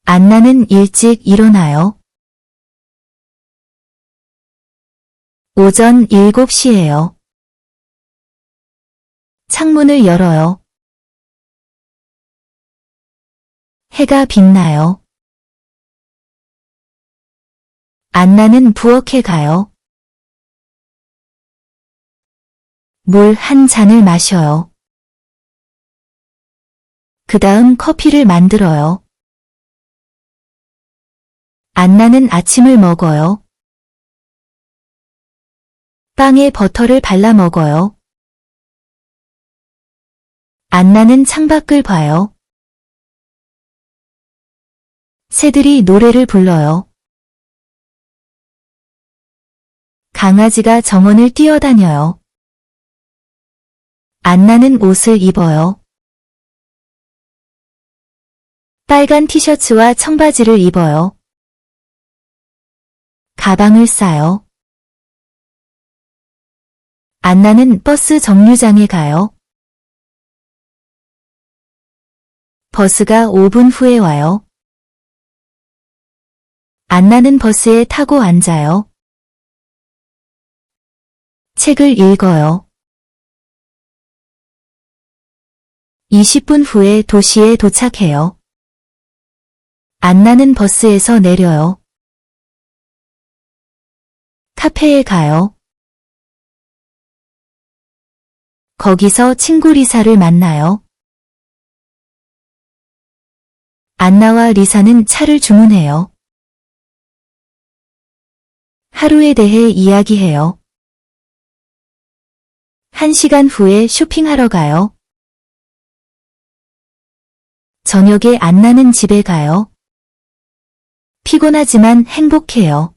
안나는 일찍 일어나요. 오전 7시예요. 창문을 열어요. 해가 빛나요. 안나는 부엌에 가요. 물 한 잔을 마셔요. 그 다음 커피를 만들어요. 안나는 아침을 먹어요. 빵에 버터를 발라 먹어요. 안나는 창밖을 봐요. 새들이 노래를 불러요. 강아지가 정원을 뛰어다녀요. 안나는 옷을 입어요. 빨간 티셔츠와 청바지를 입어요. 가방을 싸요. 안나는 버스 정류장에 가요. 버스가 5분 후에 와요. 안나는 버스에 타고 앉아요. 책을 읽어요. 20분 후에 도시에 도착해요. 안나는 버스에서 내려요. 카페에 가요. 거기서 친구 리사를 만나요. 안나와 리사는 차를 주문해요. 하루에 대해 이야기해요. 1시간 후에 쇼핑하러 가요. 저녁에 안나는 집에 가요. 피곤하지만 행복해요.